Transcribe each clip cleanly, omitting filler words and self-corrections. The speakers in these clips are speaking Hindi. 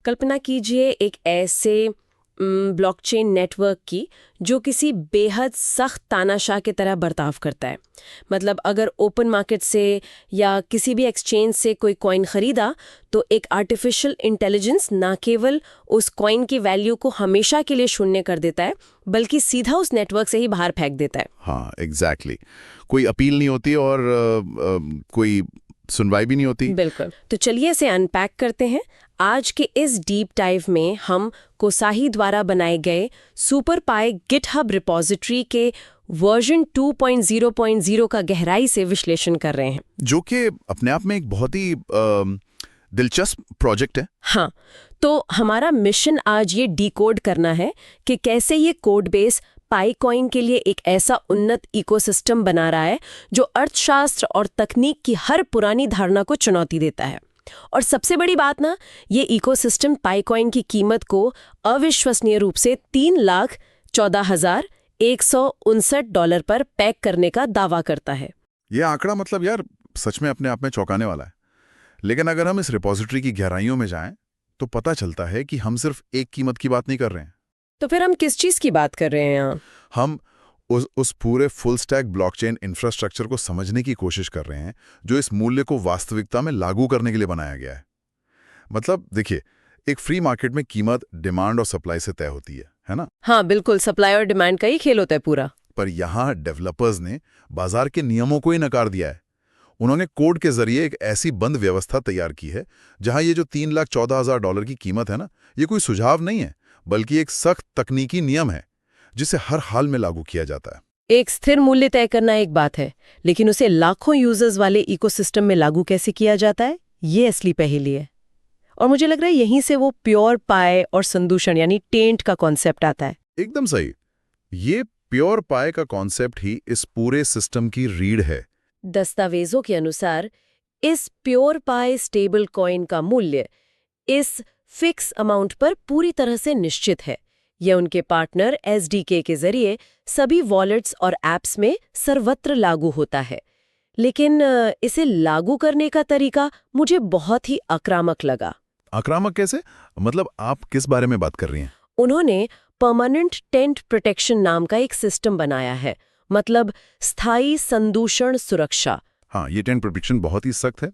कल्पना कीजिए एक ऐसे ब्लॉकचेन नेटवर्क की जो किसी बेहद सख्त तानाशाह की तरह बर्ताव करता है। मतलब अगर ओपन मार्केट से या किसी भी एक्सचेंज से कोई कॉइन खरीदा तो एक आर्टिफिशियल इंटेलिजेंस ना केवल उस कॉइन की वैल्यू को हमेशा के लिए शून्य कर देता है बल्कि सीधा उस नेटवर्क से ही बाहर फेंक देता है। हाँ, एग्जैक्टली। कोई अपील नहीं होती और कोई सुनवाई भी नहीं होती। बिल्कुल। तो चलिए इसे अनपैक करते हैं। आज के इस डीप डाइव में हम कोसाही द्वारा बनाए गए सुपर पाई गिटहब रिपोजिटरी के वर्जन 2.0.0 का गहराई से विश्लेषण कर रहे हैं, जो कि अपने आप में एक बहुत ही दिलचस्प प्रोजेक्ट है। हाँ, तो हमारा मिशन आज ये डिकोड करना है कि कैसे ये कोड बेस पाईकॉइन के लिए एक ऐसा उन्नत इकोसिस्टम बना रहा है जो अर्थशास्त्र और तकनीक की हर पुरानी धारणा को चुनौती देता है। और सबसे बड़ी बात ना, ये इकोसिस्टम पाईकॉइन की कीमत को अविश्वसनीय रूप से $3,14,159 पर पैक करने का दावा करता है। ये आंकड़ा मतलब यार सच में अपने आप में चौंकाने वाला है। लेकिन अगर हम इस रिपोजिटरी की गहराइयों में जाएं तो पता चलता है कि हम सिर्फ एक कीमत की बात नहीं कर रहे हैं। तो फिर हम किस चीज की बात कर रहे हैं यहाँ? हम उस पूरे फुल स्टैक ब्लॉकचेन इंफ्रास्ट्रक्चर को समझने की कोशिश कर रहे हैं जो इस मूल्य को वास्तविकता में लागू करने के लिए बनाया गया है। मतलब देखिए, एक फ्री मार्केट में कीमत डिमांड और सप्लाई से तय होती है ना? हाँ बिल्कुल, सप्लाई और डिमांड का ही खेल होता है पूरा। पर यहाँ डेवलपर्स ने बाजार के नियमों को ही नकार दिया है। उन्होंने कोड के जरिए एक ऐसी बंद व्यवस्था तैयार की है जहां ये जो $3,14,000 की कीमत है ना, ये कोई सुझाव नहीं है बल्कि एक सख्त तकनीकी नियम है जिसे हर हाल में लागू किया जाता है। एक स्थिर मूल्य तय करना एक बात है, लेकिन उसे लाखों यूजर्स वाले इकोसिस्टम में लागू कैसे किया जाता है, ये असली पहेली है। और मुझे लग रहा है यहीं से वो प्योर पाई और संदूषण यानी टेंट का कॉन्सेप्ट आता है। एकदम सही। ये प्योर पाई का कॉन्सेप्ट ही इस पूरे सिस्टम की रीढ़ है। दस्तावेजों के अनुसार इस प्योर पाई स्टेबल कॉइन का मूल्य इस फिक्स अमाउंट पर पूरी तरह से निश्चित है। यह उनके पार्टनर एसडीके के जरिए सभी वॉलेट्स और एप्स में सर्वत्र लागू होता है। लेकिन इसे लागू करने का तरीका मुझे बहुत ही आक्रामक लगा। आक्रामक कैसे? मतलब आप किस बारे में बात कर रही हैं? उन्होंने परमानेंट टेंट प्रोटेक्शन नाम का एक सिस्टम बनाया है, मतलब स्थायी संदूषण सुरक्षा। हाँ, ये टेंट प्रोटेक्शन बहुत ही सख्त है।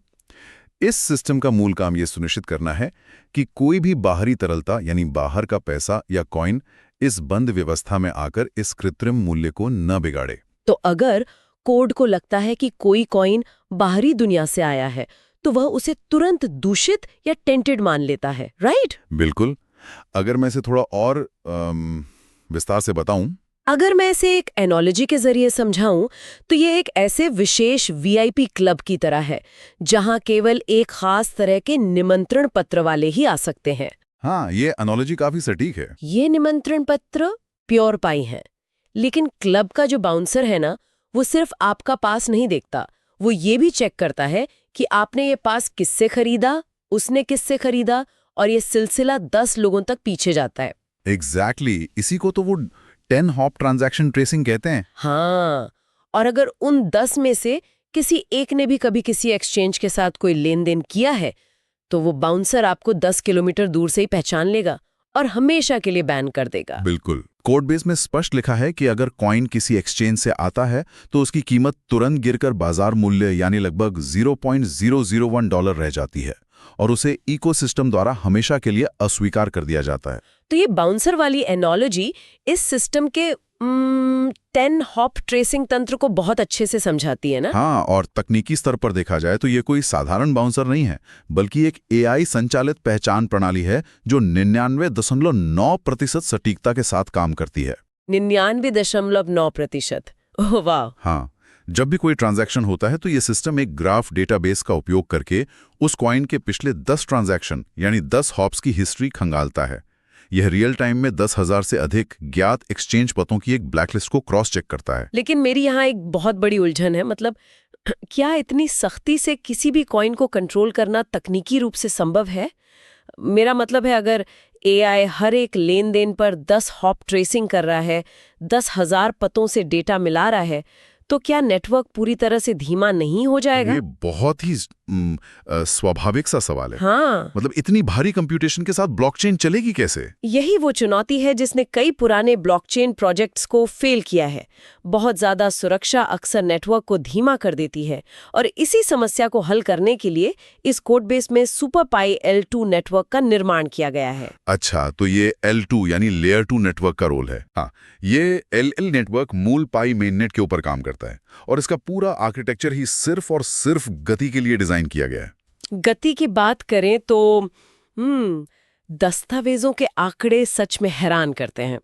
इस सिस्टम का मूल काम ये सुनिश्चित करना है कि कोई भी बाहरी तरलता यानी बाहर का पैसा या कॉइन इस बंद व्यवस्था में आकर इस कृत्रिम मूल्य को न बिगाड़े। तो अगर कोड को लगता है कि कोई कॉइन बाहरी दुनिया से आया है तो वह उसे तुरंत दूषित या टेंटेड मान लेता है, राइट? बिल्कुल। अगर मैं इसे थोड़ा और विस्तार से बताऊं, अगर मैं इसे एक एनोलॉजी के जरिए समझाऊं तो ये एक ऐसे विशेष वीआईपी क्लब की तरह है जहां केवल एक खास तरह के निमंत्रण पत्र वाले ही आ सकते हैं। हाँ, ये एनोलॉजी काफी सटीक है। ये निमंत्रण पत्र प्योर पाई हैं, लेकिन क्लब का जो बाउंसर है ना, वो सिर्फ आपका पास नहीं देखता, वो ये भी चेक करता है कि आपने ये पास किससे खरीदा, उसने किससे खरीदा, और ये सिलसिला 10 लोगों तक पीछे जाता है। एग्जैक्टली, इसी को तो वो 10 हॉप ट्रांजैक्शन ट्रेसिंग कहते हैं। हाँ, और अगर उन 10 में से किसी एक ने भी कभी किसी एक्सचेंज के साथ कोई लेन देन किया है तो वो बाउंसर आपको 10 किलोमीटर दूर से ही पहचान लेगा और हमेशा के लिए बैन कर देगा। बिल्कुल। कोड बेस में स्पष्ट लिखा है कि अगर कॉइन किसी एक्सचेंज से आता है तो उसकी कीमत तुरंत गिरकर बाजार मूल्य यानी लगभग $0.001 रह जाती है और उसे इकोसिस्टम द्वारा हमेशा के लिए अस्वीकार कर दिया जाता है। तो ये बाउंसर वाली एनोलॉजी इस सिस्टम के 10 हॉप ट्रेसिंग तंत्र को बहुत अच्छे से समझाती है ना? हाँ, और तकनीकी स्तर पर देखा जाए तो ये कोई साधारण बाउंसर नहीं है बल्कि एक एआई संचालित पहचान प्रणाली है जो 99.9% सटीकता के साथ काम करती है। 99.9%। ओह वाह। हाँ, जब भी कोई ट्रांजैक्शन होता है तो ये सिस्टम एक ग्राफ डेटाबेस का उपयोग करके उस कॉइन के पिछले 10 ट्रांजैक्शन यानी 10 हॉप्स की हिस्ट्री खंगालता है। यह रियल टाइम में 10,000 से अधिक ज्ञात एक्सचेंज पतों की एक ब्लैकलिस्ट को क्रॉस चेक करता है। लेकिन मेरी यहाँ एक बहुत बड़ी उलझन है, मतलब क्या इतनी सख्ती से किसी भी कॉइन को कंट्रोल करना तकनीकी रूप से संभव है? मेरा मतलब है, अगर एआई हर एक लेन देन पर 10 हॉप ट्रेसिंग कर रहा है, 10,000 पतों से डेटा मिला रहा है, तो क्या नेटवर्क पूरी तरह से धीमा नहीं हो जाएगा? ये बहुत ही स्वाभाविक सा सवाल है। हाँ, मतलब इतनी भारी कंप्यूटेशन के साथ ब्लॉकचेन चलेगी कैसे? यही वो चुनौती है जिसने कई पुराने ब्लॉकचेन प्रोजेक्ट्स को फेल किया है। बहुत ज्यादा सुरक्षा अक्सर नेटवर्क को धीमा कर देती है और इसी समस्या को हल करने के लिए इस कोडबेस में सुपरपाई L2 नेटवर्क का निर्माण किया गया है। अच्छा, तो ये L2 यानी लेयर 2 नेटवर्क का रोल है। हाँ, ये LL नेटवर्क मूल पाई मेननेट के ऊपर काम करता है और इसका पूरा आर्किटेक्चर ही सिर्फ और सिर्फ गति के लिए डिजाइन किया गया है। गति की बात करें तो दस्तावेजों के आंकड़े सच में हैरान करते हैं।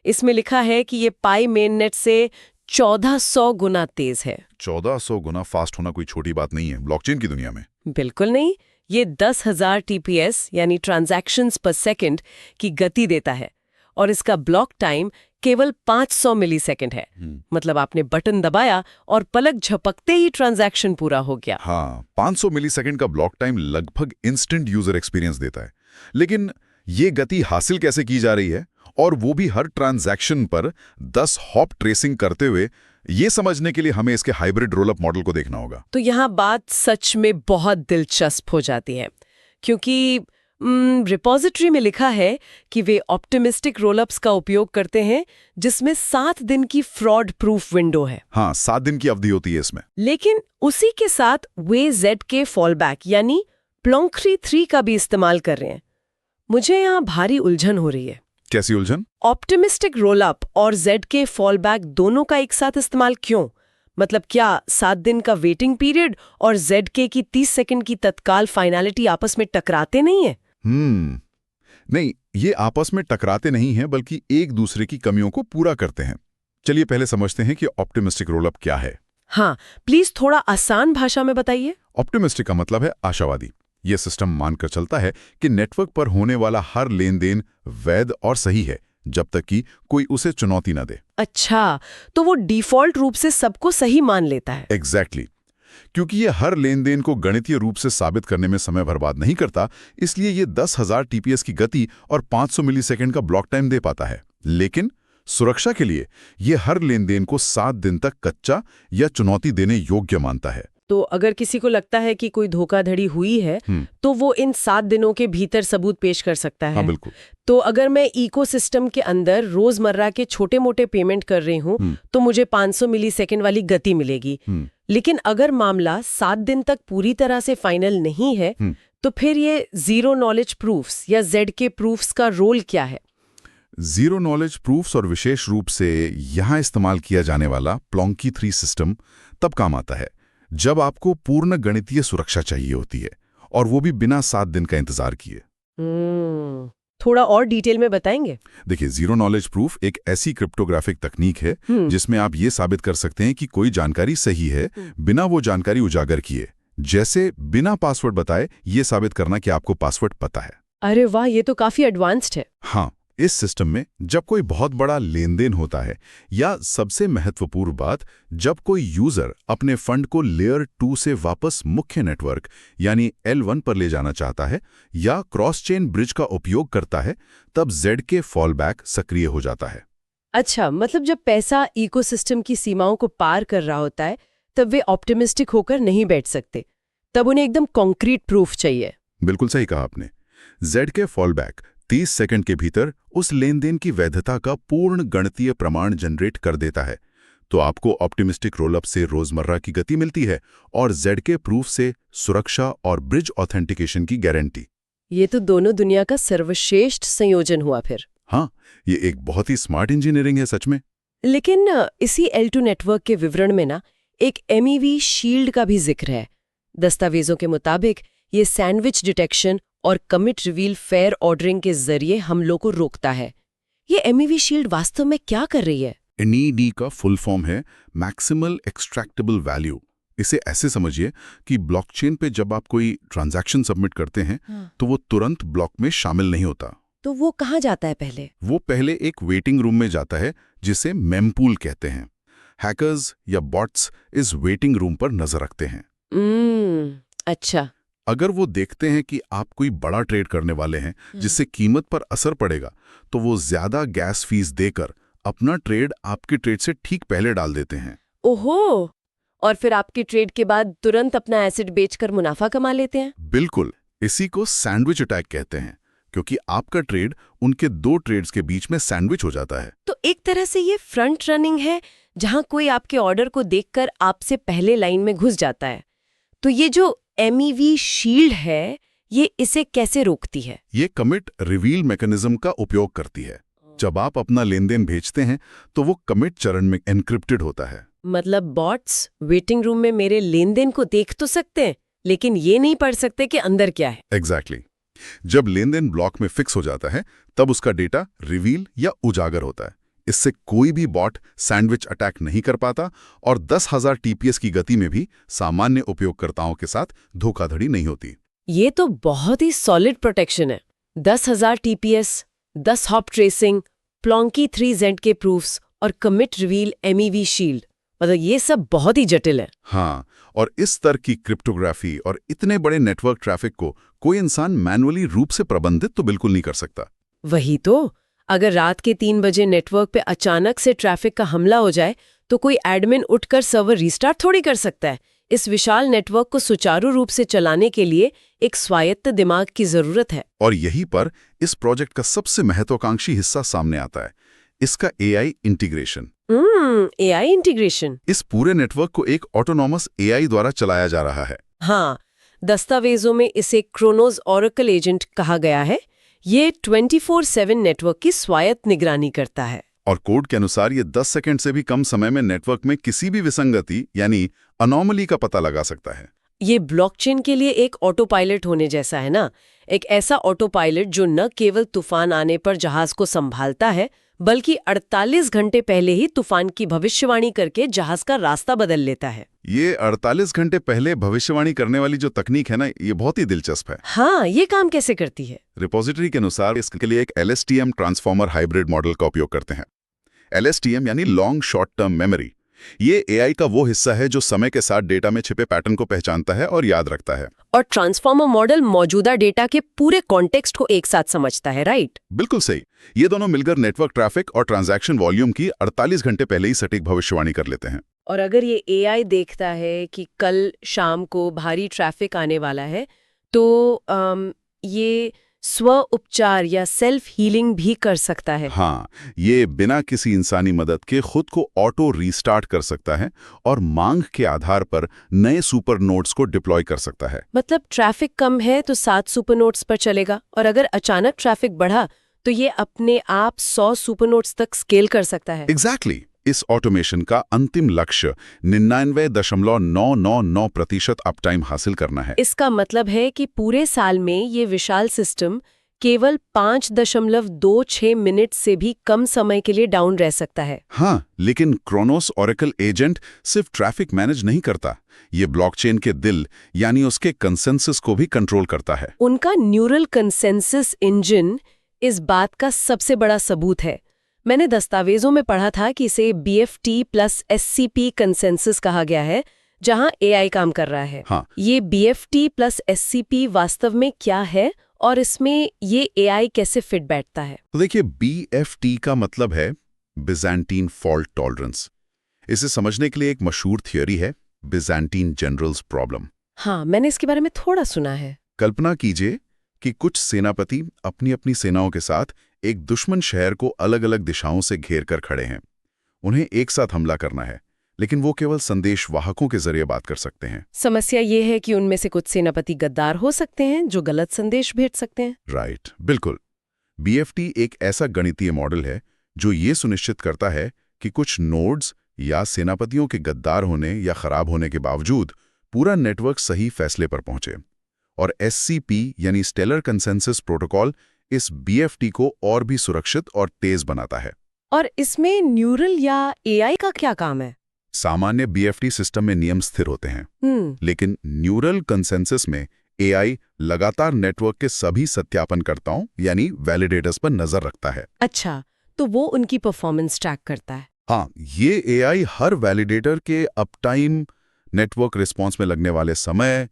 इसमें लिखा है कि ये पाई मेननेट से 1400 गुना तेज है। 1400 गुना फास्ट होना कोई छोटी बात नहीं है ब्लॉकचेन की दुनिया में। बिल्कुल नहीं। ये 10,000 TPS यानी ट्रांजैक्शंस पर सेकंड की गति देता है और इसका ब्लॉक टाइम केवल 500 मिलीसेकंड है। मतलब आपने बटन दबाया और पलक झपकते ही ट्रांजैक्शन पूरा हो गया। हाँ, 500 मिलीसेकंड का ब्लॉक टाइम लगभग इंस्टेंट यूजर एक्सपीरियंस देता है। लेकिन ये गति हासिल कैसे की जा रही है, और वो भी हर ट्रांजैक्शन पर 10 हॉप ट्रेसिंग करते हुए, ये समझने के लिए हमें इसके हाइब्रिड रोलअप मॉडल को देखना होगा। तो यहाँ बात सच में बहुत दिलचस्प हो जाती है, क्योंकि रिपोजिटरी में लिखा है कि वे ऑप्टिमिस्टिक रोलअप्स का उपयोग करते हैं जिसमें 7 दिन की फ्रॉड प्रूफ विंडो है। हाँ, 7 दिन की अवधि होती है इसमें। लेकिन उसी के साथ वे ZK फॉलबैक यानी प्लॉन्क्री 3 का भी इस्तेमाल कर रहे हैं। मुझे यहाँ भारी उलझन हो रही है। कैसी उलझन? ऑप्टिमिस्टिक रोलअप और ZK फॉलबैक दोनों का एक साथ इस्तेमाल क्यों? मतलब क्या 7 दिन का वेटिंग पीरियड और ZK की 30 सेकंड की तत्काल फाइनलिटी आपस में टकराते नहीं है? नहीं, ये आपस में टकराते नहीं हैं, बल्कि एक दूसरे की कमियों को पूरा करते हैं। चलिए पहले समझते हैं कि ऑप्टिमिस्टिक रोलअप क्या है। हाँ, प्लीज थोड़ा आसान भाषा में बताइए। ऑप्टिमिस्टिक का मतलब है आशावादी। ये सिस्टम मानकर चलता है कि नेटवर्क पर होने वाला हर लेन देन वैध और सही है, जब तक कि कोई उसे चुनौती न दे। अच्छा, तो वो डिफॉल्ट रूप से सबको सही मान लेता है। एग्जैक्टली। क्योंकि ये हर लेन देन को गणितीय रूप से साबित करने में समय बर्बाद नहीं करता, इसलिए ये 10,000 TPS की गति और 500 मिलीसेकंड का ब्लॉक टाइम दे पाता है। लेकिन सुरक्षा के लिए ये हर लेन देन को 7 दिन तक कच्चा या चुनौती देने योग्य मानता है। तो अगर किसी को लगता है कि कोई धोखाधड़ी हुई है, तो वो इन 7 दिनों के भीतर सबूत पेश कर सकता है। हाँ, बिल्कुल। तो अगर मैं इकोसिस्टम के अंदर रोजमर्रा के छोटे मोटे पेमेंट कर रही हूँ, तो मुझे 500 मिलीसेकंड वाली गति मिलेगी। लेकिन अगर मामला 7 दिन तक पूरी तरह से फाइनल नहीं है, तो फिर ये जीरो नॉलेज प्रूफ्स या ZK प्रूफ्स का रोल क्या है? जीरो नॉलेज प्रूफ्स और विशेष रूप से यहाँ इस्तेमाल किया जाने वाला प्लॉन्की 3 सिस्टम तब काम आता है जब आपको पूर्ण गणितीय सुरक्षा चाहिए होती है, और वो भी बिना 7 दिन का इंतजार किए। थोड़ा और डिटेल में बताएंगे? देखिए, जीरो नॉलेज प्रूफ एक ऐसी क्रिप्टोग्राफिक तकनीक है जिसमें आप ये साबित कर सकते हैं कि कोई जानकारी सही है बिना वो जानकारी उजागर किए। जैसे बिना पासवर्ड बताए ये साबित करना कि आपको पासवर्ड पता है। अरे वाह, ये तो काफी एडवांस्ड है। हाँ, इस सिस्टम में जब कोई बहुत बड़ा लेन देन होता है, या सबसे महत्वपूर्ण बात, जब कोई यूजर अपने फंड को लेयर 2 से वापस मुख्य नेटवर्क यानी L1 पर ले जाना चाहता है या क्रॉस चेन ब्रिज का उपयोग करता है, तब ZK फॉलबैक सक्रिय हो जाता है। अच्छा, मतलब जब पैसा इकोसिस्टम की सीमाओं को पार कर रहा होता है, तब वे ऑप्टिमिस्टिक होकर नहीं बैठ सकते। तब उन्हें एकदम कॉन्क्रीट प्रूफ चाहिए। बिल्कुल सही कहा आपने। ZK फॉलबैक 30 सेकंड के भीतर उस लेनदेन की वैधता का पूर्ण गणितीय प्रमाण जनरेट कर देता है। तो आपको ऑप्टिमिस्टिक रोलअप से रोजमर्रा की गति मिलती है और ZK प्रूफ से सुरक्षा और ब्रिज ऑथेंटिकेशन की गारंटी। ये तो दोनों दुनिया का सर्वश्रेष्ठ संयोजन हुआ फिर। हाँ, ये एक बहुत ही स्मार्ट इंजीनियरिंग है सच में। लेकिन इसी L2 नेटवर्क के विवरण में ना एक MEV शील्ड का भी जिक्र है। दस्तावेजों के मुताबिक ये सैंडविच डिटेक्शन और कमिट रिवील फेयर ऑर्डरिंग के जरिए हमलों को रोकता है। ये MEV शील्ड वास्तव में क्या कर रही है? MED का फुल फॉर्म है मैक्सिमल एक्सट्रैक्टेबल वैल्यू। इसे ऐसे समझिए कि ब्लॉकचेन पे जब आप कोई ट्रांजैक्शन सबमिट करते हैं, तो वो तुरंत ब्लॉक में शामिल नहीं होता। तो वो कहाँ जाता है पहले? वो पहले एक वेटिंग रूम में जाता है जिसे मेमपूल कहते हैं। हैकर्स या बॉट्स इस वेटिंग रूम पर नजर रखते हैं। अच्छा। अगर वो देखते हैं कि आप कोई बड़ा ट्रेड करने वाले हैं जिससे कीमत पर असर पड़ेगा, तो वो ज्यादा गैस फीस देकर अपना ट्रेड आपके ट्रेड से ठीक पहले डाल देते हैं। ओहो, और फिर आपकी ट्रेड के बाद तुरंत अपना एसेट बेचकर मुनाफा कमा लेते हैं। बिल्कुल, इसी को सैंडविच अटैक कहते हैं, क्योंकि आपका ट्रेड उनके दो ट्रेड्स के बीच में सैंडविच हो जाता है। तो एक तरह से ये फ्रंट रनिंग है, जहां कोई आपके ऑर्डर को देखकर आपसे पहले लाइन में घुस जाता है। तो ये जो MEV शील्ड है, ये इसे कैसे रोकती है? ये कमिट रिवील मैकेनिज्म का उपयोग करती है। जब आप अपना लेनदेन भेजते हैं तो वो कमिट चरण में एन्क्रिप्टेड होता है। मतलब बॉट्स वेटिंग रूम में मेरे लेनदेन को देख तो सकते हैं, लेकिन ये नहीं पढ़ सकते कि अंदर क्या है। एग्जैक्टली। जब लेनदेन ब्लॉक में फिक्स हो जाता है तब उसका डेटा रिवील या उजागर होता है। इससे कोई भी बॉट सैंडविच अटैक नहीं कर पाता और 10,000 TPS की गति में भी सामान्य उपयोगकर्ताओं के साथ धोखाधड़ी नहीं होती। ये तो बहुत ही सॉलिड प्रोटेक्शन है। 10,000 TPS, 10 हॉप ट्रेसिंग, प्लॉन्की 3Z के प्रूफ्स और कमिट रिवील MEV शील्ड, मतलब ये सब बहुत ही जटिल है। हाँ, और इस स्तर की क्रिप्टोग्राफी और इतने बड़े नेटवर्क ट्रैफिक को कोई इंसान मैनुअली रूप से प्रबंधित तो बिल्कुल नहीं कर सकता। वही तो, अगर रात के 3 बजे नेटवर्क पे अचानक से ट्रैफिक का हमला हो जाए तो कोई एडमिन उठकर सर्वर रीस्टार्ट थोड़ी कर सकता है। इस विशाल नेटवर्क को सुचारू रूप से चलाने के लिए एक स्वायत्त दिमाग की जरूरत है। और यहीं पर इस प्रोजेक्ट का सबसे महत्वाकांक्षी हिस्सा सामने आता है, इसका AI इंटीग्रेशन। AI integration. इस पूरे नेटवर्क को एक ऑटोनॉमस AI द्वारा चलाया जा रहा है। हाँ, दस्तावेजों में इसे क्रोनोस ऑरेकल एजेंट कहा गया है। ये 24/7 नेटवर्क की स्वायत्त निगरानी करता है। और कोड के अनुसार ये 10 सेकंड से भी कम समय में नेटवर्क में किसी भी विसंगति यानी अनोमली का पता लगा सकता है। ये ब्लॉकचेन के लिए एक ऑटो पायलट होने जैसा है ना, एक ऐसा ऑटो पायलट जो न केवल तूफान आने पर जहाज को संभालता है, बल्कि 48 घंटे पहले ही तूफान की भविष्यवाणी करके जहाज का रास्ता बदल लेता है। ये 48 घंटे पहले भविष्यवाणी करने वाली जो तकनीक है ना, ये बहुत ही दिलचस्प है। हाँ, ये काम कैसे करती है? रिपोजिटरी के अनुसार इसके लिए एक LSTM ट्रांसफॉर्मर हाइब्रिड मॉडल का उपयोग करते हैं। LSTM यानी लॉन्ग शॉर्ट टर्म मेमोरी। ये AI का वो हिस्सा है जो समय के साथ डेटा में छिपे पैटर्न को पहचानता है और याद रखता है। और ट्रांसफॉर्मर मॉडल मौजूदा डेटा के पूरे कॉन्टेक्स्ट को एक साथ समझता है, राइट? बिल्कुल सही। ये दोनों मिलकर नेटवर्क ट्रैफिक और ट्रांजैक्शन वॉल्यूम की 48 घंटे पहले ही सटीक भविष्यवाणी कर लेते हैं। और अगर ये AI देखता है कि कल शाम को भारी ट्रैफिक आने वाला है, तो ये स्व उपचार या सेल्फ हीलिंग भी कर सकता है। हाँ, ये बिना किसी इंसानी मदद के खुद को ऑटो रीस्टार्ट कर सकता है और मांग के आधार पर नए सुपर नोड्स को डिप्लॉय कर सकता है। मतलब ट्रैफिक कम है तो 7 सुपर नोड्स पर चलेगा, और अगर अचानक ट्रैफिक बढ़ा तो ये अपने आप 100 सुपर नोड्स तक स्केल कर सकता है। एग्जैक्टली। इस ऑटोमेशन का अंतिम लक्ष्य 99.999% अपटाइम हासिल करना है। इसका मतलब है कि पूरे साल में ये विशाल सिस्टम केवल 5.26 मिनट से भी कम समय के लिए डाउन रह सकता है। हाँ, लेकिन क्रोनोस ऑरेकल एजेंट सिर्फ ट्रैफिक मैनेज नहीं करता, ये ब्लॉकचेन के दिल यानी उसके कंसेंसस को भी कंट्रोल करता है। उनका न्यूरल कंसेंसस इंजन इस बात का सबसे बड़ा सबूत है। मैंने दस्तावेजों में पढ़ा था कि इसे BFT प्लस SCP कंसेंसस कहा गया है, जहां AI काम कर रहा है। हाँ। ये BFT प्लस SCP वास्तव में क्या है और इसमें ये AI कैसे फिट बैठता है? तो देखिए, BFT का मतलब है बिज़ेंटीन फॉल्ट टॉलरेंस। इसे समझने के लिए एक मशहूर थियोरी है, बिज़ेंटीन जनरल्स प्रॉब्लम। हाँ, मैंने इसके बारे में थोड़ा सुना है। कल्पना कीजिए कि कुछ सेनापति अपनी अपनी सेनाओं के साथ एक दुश्मन शहर को अलग अलग दिशाओं से घेर कर खड़े हैं। उन्हें एक साथ हमला करना है, लेकिन वो केवल संदेश वाहकों के जरिए बात कर सकते हैं। समस्या ये है कि उनमें से कुछ सेनापति गद्दार हो सकते हैं जो गलत संदेश भेज सकते हैं। राइट, बिल्कुल। BFT एक ऐसा गणितीय मॉडल है जो ये सुनिश्चित करता है कि कुछ नोड्स या सेनापतियों के गद्दार होने या खराब होने के बावजूद पूरा नेटवर्क सही फैसले पर पहुंचे। और SCP यानी स्टेलर कंसेंसस प्रोटोकॉल इस BFT को और भी सुरक्षित और तेज बनाता है। और इसमें न्यूरल या AI का क्या काम है? सामान्य BFT सिस्टम में नियम स्थिर होते हैं, लेकिन न्यूरल कंसेंसस में AI लगातार नेटवर्क के सभी सत्यापनकर्ताओं यानी वैलिडेटर्स पर नजर रखता है। अच्छा, तो वो उनकी परफॉर्मेंस ट्रैक करता है। हाँ, ये AI हर वैलिडेटर के अपटाइम, नेटवर्क रिस्पॉन्स में लगने वाले समय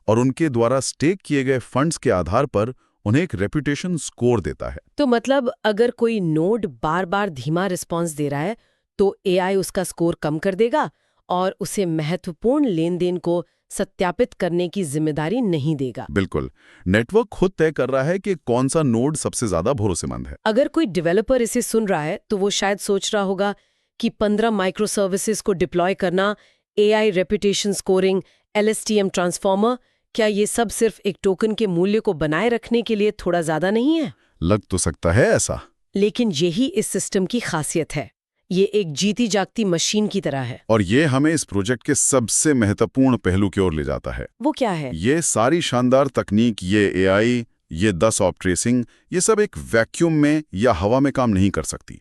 और उनके द्वारा स्टेक किए गए फंड्स के आधार पर उन्हें एक रेपुटेशन स्कोर देता है। तो मतलब अगर कोई नोड बार बार धीमा रिस्पॉन्स दे रहा है तो AI उसका स्कोर कम कर देगा, और उसे महत्वपूर्ण लेन-देन को सत्यापित करने की जिम्मेदारी नहीं देगा। बिल्कुल, नेटवर्क खुद तय कर रहा है कि कौन सा नोड सबसे ज्यादा भरोसेमंद है। अगर कोई डेवलपर इसे सुन रहा है तो वो शायद सोच रहा होगा कि 15 माइक्रो सर्विसेज को डिप्लॉय करना, AI reputation scoring, LSTM transformer, क्या ये सब सिर्फ एक टोकन के मूल्य को बनाए रखने के लिए थोड़ा ज्यादा नहीं है? लग तो सकता है ऐसा। लेकिन यही इस सिस्टम की खासियत है। ये एक जीती जागती मशीन की तरह है। और ये हमें इस प्रोजेक्ट के सबसे महत्वपूर्ण पहलू की ओर ले जाता है। वो क्या है? ये सारी शानदार तकनीक, ये AI, ये 10 ऑप ट्रेसिंग, ये सब एक वैक्यूम में या हवा में काम नहीं कर सकती।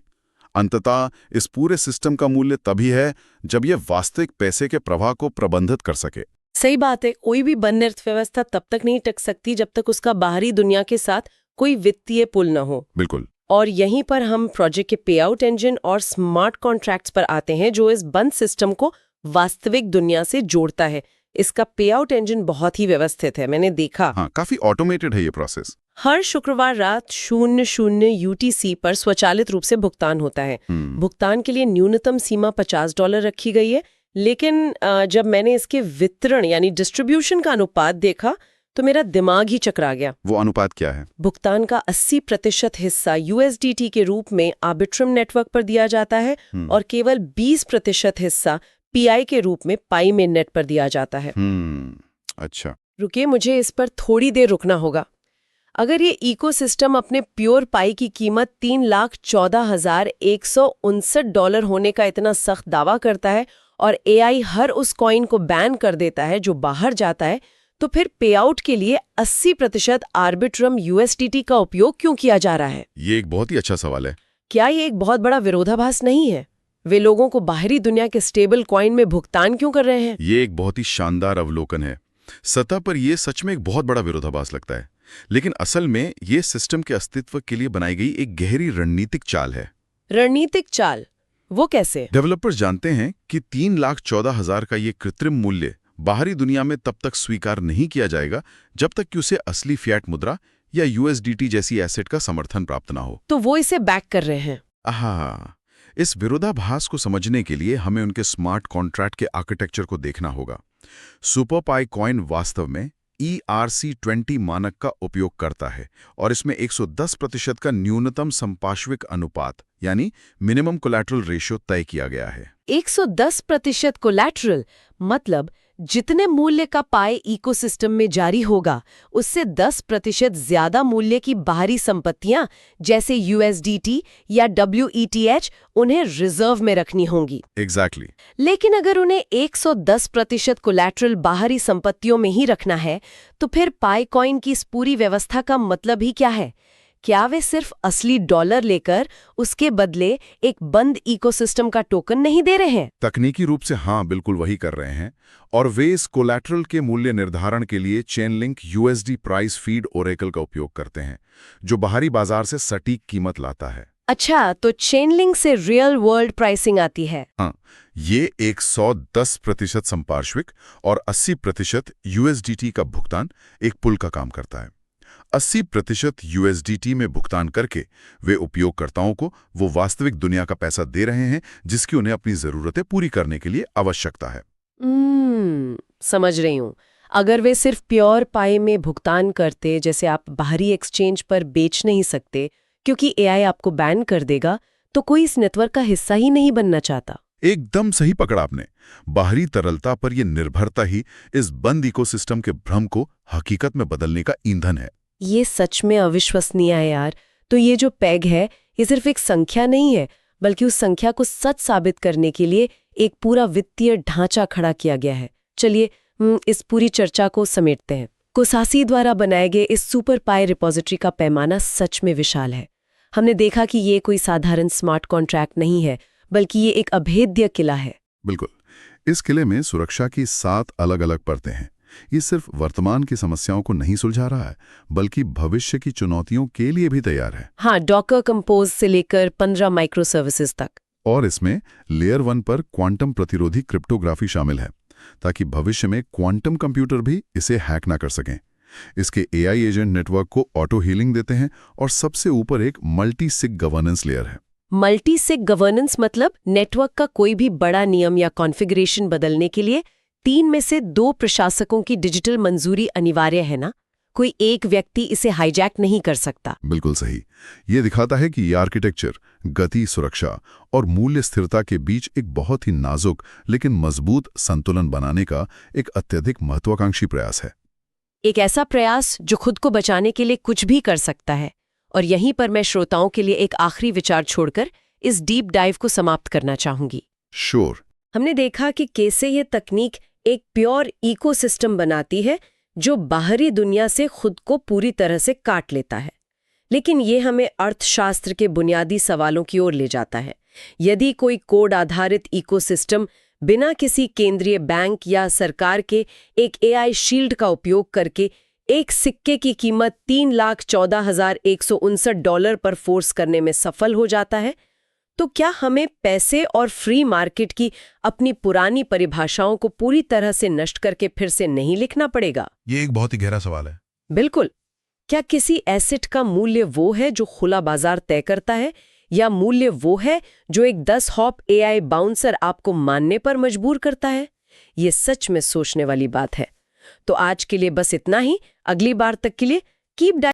अंततः इस पूरे सिस्टम का मूल्य तभी है जब ये वास्तविक पैसे के प्रवाह को प्रबंधित कर सके। सही बात है। कोई भी बंद अर्थव्यवस्था तब तक नहीं टिक सकती जब तक उसका बाहरी दुनिया के साथ कोई वित्तीय पुल न हो। बिल्कुल। और यहीं पर हम प्रोजेक्ट के पे आउट इंजन और स्मार्ट कॉन्ट्रैक्ट्स पर आते हैं, जो इस बंद सिस्टम को वास्तविक दुनिया से जोड़ता है। इसका पे आउट इंजन बहुत ही व्यवस्थित है, मैंने देखा। हाँ, काफी ऑटोमेटेड है ये प्रोसेस। हर शुक्रवार रात 00 UTC पर स्वचालित रूप से भुगतान होता है। भुगतान के लिए न्यूनतम सीमा $50 रखी गई है, लेकिन जब मैंने इसके वितरण यानी डिस्ट्रीब्यूशन का अनुपात देखा तो मेरा दिमाग ही चकरा गया। वो अनुपात क्या है? भुगतान का 80% हिस्सा USDT के रूप में आर्बिट्रम नेटवर्क पर दिया जाता है और केवल 20% हिस्सा PI के रूप में पाई मेन नेट पर दिया जाता है। अच्छा। रुकिए, मुझे इस पर थोड़ी देर रुकना होगा। अगर ये इकोसिस्टम अपने प्योर पाई की कीमत $3,14,159 होने का इतना सख्त दावा करता है और AI हर उस कॉइन को बैन कर देता है जो बाहर जाता है, तो फिर पे आउट के लिए 80% आर्बिट्रम USDT का उपयोग क्यों किया जा रहा है? ये एक बहुत ही अच्छा सवाल है। क्या ये एक बहुत बड़ा विरोधाभास नहीं है? वे लोगों को बाहरी दुनिया के स्टेबल कॉइन में भुगतान क्यों कर रहे हैं? ये एक बहुत ही शानदार अवलोकन है। सतह पर यह सच में एक बहुत बड़ा विरोधाभास लगता है, लेकिन असल में ये सिस्टम के अस्तित्व के लिए बनाई गई एक गहरी रणनीतिक चाल है। रणनीतिक चाल? वो कैसे? डेवलपर्स जानते हैं कि 3,14,000 का ये कृत्रिम मूल्य बाहरी दुनिया में तब तक स्वीकार नहीं किया जाएगा जब तक कि उसे असली फिएट मुद्रा या USDT जैसी एसेट का समर्थन प्राप्त ना हो। तो वो इसे बैक कर रहे हैं। आहा, इस विरोधाभास को समझने के लिए हमें उनके स्मार्ट कॉन्ट्रैक्ट के आर्किटेक्चर को देखना होगा। सुपर पाई कॉइन वास्तव में ERC-20 मानक का उपयोग करता है और इसमें 110% का न्यूनतम संपार्श्विक अनुपात यानी मिनिमम कोलैटरल रेशियो तय किया गया है। 110% कोलैटरल मतलब जितने मूल्य का पाई इकोसिस्टम में जारी होगा उससे 10% ज्यादा मूल्य की बाहरी संपत्तियां जैसे USDT या WETH उन्हें रिजर्व में रखनी होंगी। एग्जैक्टली। लेकिन अगर उन्हें 110% कोलैटरल बाहरी संपत्तियों में ही रखना है तो फिर पाई कॉइन की इस पूरी व्यवस्था का मतलब ही क्या है? क्या वे सिर्फ असली डॉलर लेकर उसके बदले एक बंद इकोसिस्टम का टोकन नहीं दे रहे हैं? तकनीकी रूप से हाँ, बिल्कुल वही कर रहे हैं। और वे इस कोलैटरल के मूल्य निर्धारण के लिए Chainlink USD price feed Oracle का उपयोग करते हैं, जो बाहरी बाजार से सटीक कीमत लाता है। अच्छा, तो चेनलिंक से रियल वर्ल्ड प्राइसिंग आती है। हाँ, ये 110% संपार्श्विक और 80% USDT का भुगतान एक पुल का काम करता है। 80% USDT में भुगतान करके वे उपयोगकर्ताओं को वो वास्तविक दुनिया का पैसा दे रहे हैं जिसकी उन्हें अपनी जरूरतें पूरी करने के लिए आवश्यकता है। समझ रही हूँ। अगर वे सिर्फ प्योर पाई में भुगतान करते, जैसे आप बाहरी एक्सचेंज पर बेच नहीं सकते क्योंकि AI आपको बैन कर देगा, तो कोई इस नेटवर्क का हिस्सा ही नहीं बनना चाहता। एकदम सही पकड़ा आपने। बाहरी तरलता पर यह निर्भरता ही इस बंद इकोसिस्टम के भ्रम को हकीकत में बदलने का ईंधन है। ये सच में अविश्वसनीय है यार। तो ये जो पैग है, ये सिर्फ एक संख्या नहीं है, बल्कि उस संख्या को सच साबित करने के लिए एक पूरा वित्तीय ढांचा खड़ा किया गया है। चलिए इस पूरी चर्चा को समेटते हैं। कोसासी द्वारा बनाए गए इस सुपर पाई रिपॉजिटरी का पैमाना सच में विशाल है। हमने देखा कि ये कोई साधारण स्मार्ट कॉन्ट्रैक्ट नहीं है, बल्कि ये एक अभेद्य किला है। बिल्कुल। इस किले में सुरक्षा की 7 अलग-अलग परतें हैं। ये सिर्फ वर्तमान की समस्याओं को नहीं सुलझा रहा है, बल्कि भविष्य की चुनौतियों के लिए भी तैयार है। हाँ, डॉकर कंपोज से लेकर 15 माइक्रो सर्विसेज तक। और इसमें लेयर 1 पर क्वांटम प्रतिरोधी क्रिप्टोग्राफी शामिल है, ताकि भविष्य में क्वांटम कंप्यूटर भी इसे हैक ना कर सकें। इसके AI एजेंट नेटवर्क को ऑटो हीलिंग देते हैं और सबसे ऊपर एक मल्टी सिग गवर्नेंस लेयर है। मल्टी सिग गवर्नेंस मतलब नेटवर्क का कोई भी बड़ा नियम या कॉन्फ़िगरेशन बदलने के लिए 3 में से 2 प्रशासकों की डिजिटल मंजूरी अनिवार्य है ना। कोई एक व्यक्ति इसे हाईजैक नहीं कर सकता। बिल्कुल सही। ये दिखाता है कि ये आर्किटेक्चर गति, सुरक्षा और मूल्य स्थिरता के बीच एक बहुत ही नाजुक लेकिन मजबूत संतुलन बनाने का एक अत्यधिक महत्वाकांक्षी प्रयास है। एक ऐसा प्रयास जो खुद को बचाने के लिए कुछ भी कर सकता है। और यहीं पर मैं श्रोताओं के लिए एक आखिरी विचार छोड़कर इस डीप डाइव को समाप्त करना चाहूंगी। श्योर। हमने देखा कि कैसे ये तकनीक एक प्योर इकोसिस्टम बनाती है जो बाहरी दुनिया से खुद को पूरी तरह से काट लेता है। लेकिन ये हमें अर्थशास्त्र के बुनियादी सवालों की ओर ले जाता है। यदि कोई कोड आधारित इकोसिस्टम बिना किसी केंद्रीय बैंक या सरकार के एक एआई शील्ड का उपयोग करके एक सिक्के की कीमत $3,14,159 पर फोर्स करने में सफल हो जाता है, तो क्या हमें पैसे और फ्री मार्केट की अपनी पुरानी परिभाषाओं को पूरी तरह से नष्ट करके फिर से नहीं लिखना पड़ेगा? ये एक बहुत ही गहरा सवाल है। बिल्कुल। क्या किसी एसेट का मूल्य वो है जो खुला बाजार तय करता है, या मूल्य वो है जो एक 10 हॉप एआई बाउंसर आपको मानने पर मजबूर करता है? ये सच में सोचने वाली बात है। तो आज के लिए बस इतना ही। अगली बार तक के लिए कीप